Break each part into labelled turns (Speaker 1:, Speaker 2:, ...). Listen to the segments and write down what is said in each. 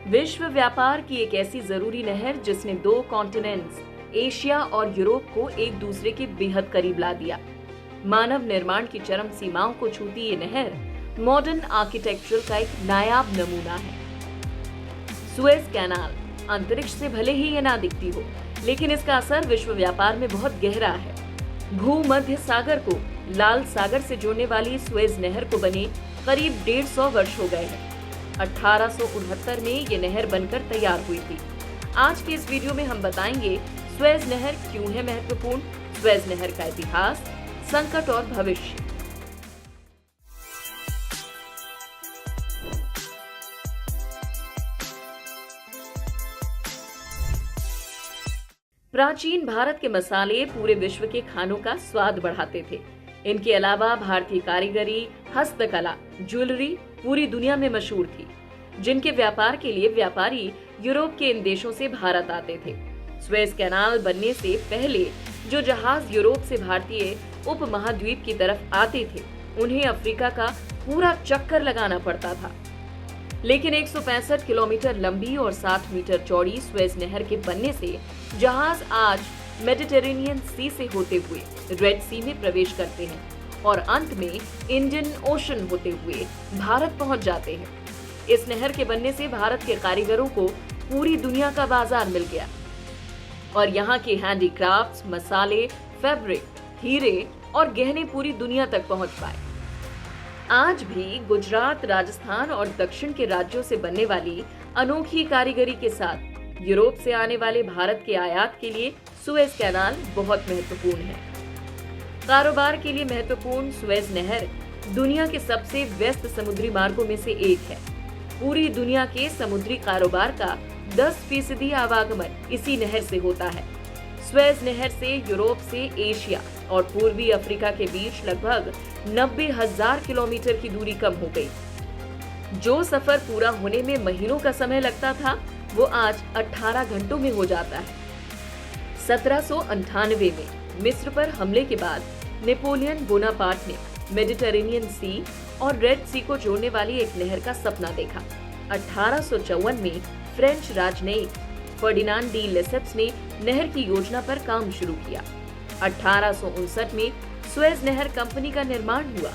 Speaker 1: विश्व व्यापार की एक ऐसी जरूरी नहर जिसने दो कॉन्टिनेंट्स एशिया और यूरोप को एक दूसरे के बेहद करीब ला दिया। मानव निर्माण की चरम सीमाओं को छूती ये नहर मॉडर्न आर्किटेक्चर का एक नायाब नमूना है। सुएज कैनाल अंतरिक्ष से भले ही ये ना दिखती हो, लेकिन इसका असर विश्व व्यापार में बहुत गहरा है। भूमध्य सागर को लाल सागर से जोड़ने वाली सुएज नहर को बने करीब 150 वर्ष हो गए हैं। 1869 में ये नहर बनकर तैयार हुई थी। आज के इस वीडियो में हम बताएंगे सुएज नहर क्यों है महत्वपूर्ण, सुएज नहर का इतिहास, संकट और भविष्य। प्राचीन भारत के मसाले पूरे विश्व के खानों का स्वाद बढ़ाते थे। इनके अलावा भारतीय कारीगरी, हस्तकला, ज्वेलरी पूरी दुनिया में मशहूर थी, जिनके व्यापार के लिए व्यापारी यूरोप के इन देशों से भारत आते थे। सुएज कैनाल बनने से पहले जो जहाज यूरोप से भारतीय उपमहाद्वीप की तरफ आते थे, उन्हें अफ्रीका का पूरा चक्कर लगाना पड़ता था। लेकिन 165 किलोमीटर लंबी और 60 मीटर चौड़ी सुएज नहर के बनने से जहाज आज मेडिटेरेनियन सी से होते हुए रेड सी में प्रवेश करते हैं और अंत में इंडियन ओशन होते हुए भारत पहुंच जाते हैं। इस नहर के बनने से भारत के कारीगरों को पूरी दुनिया का बाजार मिल गया और यहाँ के हैंडीक्राफ्ट्स, मसाले, फैब्रिक, हीरे और गहने पूरी दुनिया तक पहुंच पाए। आज भी गुजरात, राजस्थान और दक्षिण के राज्यों से बनने वाली अनोखी कारीगरी के साथ यूरोप से आने वाले भारत के आयात के लिए सुएज कैनाल बहुत महत्वपूर्ण है। कारोबार के लिए महत्वपूर्ण सुएज नहर दुनिया के सबसे व्यस्त समुद्री मार्गों में से एक है। पूरी दुनिया के समुद्री कारोबार का 10% आवागमन इसी नहर से होता है। सुएज नहर से यूरोप से एशिया और पूर्वी अफ्रीका के बीच लगभग 90,000 किलोमीटर की दूरी कम हो गई। जो सफर पूरा होने में महीनों का समय लगता था, वो आज 18 घंटों में हो जाता है। 1798 में मिस्र पर हमले के बाद नेपोलियन बोनापार्ट ने मेडिटेरेनियन सी और रेड सी को जोड़ने वाली एक नहर का सपना देखा। 1854 में फ्रेंच राजनयिक फर्डिनांड डी लेसेप्स ने नहर की योजना पर काम शुरू किया। 1859 में सुएज नहर कंपनी का निर्माण हुआ।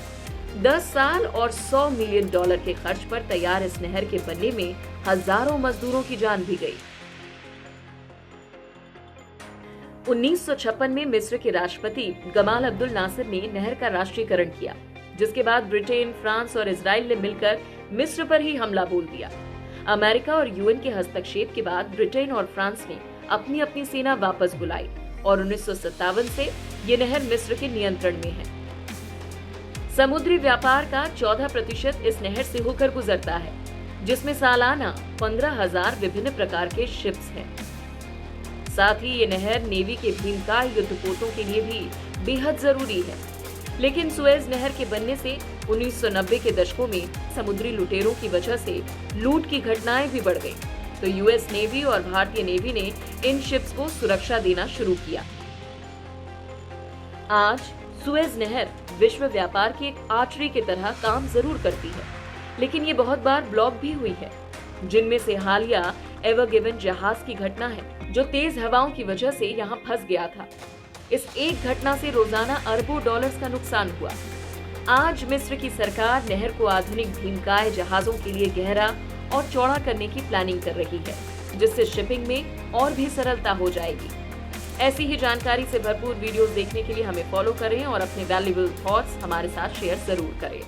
Speaker 1: 10 साल और $100 मिलियन के खर्च पर तैयार इस नहर के बनने में हजारों मजदूरों की जान भी गई। 1956 में मिस्र के राष्ट्रपति गमाल अब्दुल नासिर ने नहर का राष्ट्रीयकरण किया, जिसके बाद ब्रिटेन, फ्रांस और इजराइल ने मिलकर मिस्र पर ही हमला बोल दिया। अमेरिका और यूएन के हस्तक्षेप के बाद ब्रिटेन और फ्रांस ने अपनी अपनी सेना वापस बुलाई और 1957 से ये नहर मिस्र के नियंत्रण में है। समुद्री व्यापार का 14% इस नहर से होकर गुजरता है, जिसमें सालाना 15,000 विभिन्न प्रकार के शिप्स हैं। साथ ही ये नहर नेवी के भीमकाय युद्धपोतों के लिए भी बेहद जरूरी है। लेकिन सुएज नहर के बनने से 1990 के दशकों में समुद्री लुटेरों की वजह से लूट की घटनाएं भी बढ़ गईं, तो यूएस नेवी और भारतीय नेवी ने इन शिप्स को सुरक्षा देना शुरू किया। आज सुएज नहर विश्व व्यापार की एक आर्टरी की तरह काम जरूर करती है, लेकिन ये बहुत बार ब्लॉक भी हुई है, जिनमें से हालिया एवर गिवन जहाज की घटना है, जो तेज हवाओं की वजह से यहाँ फंस गया था। इस एक घटना से रोजाना अरबों डॉलर्स का नुकसान हुआ। आज मिस्र की सरकार नहर को आधुनिक भीमकाय जहाजों के लिए गहरा और चौड़ा करने की प्लानिंग कर रही है, जिससे शिपिंग में और भी सरलता हो जाएगी। ऐसी ही जानकारी से भरपूर वीडियोस देखने के लिए हमें फॉलो करें और अपने वैल्यूएबल थॉट्स हमारे साथ शेयर जरूर करें।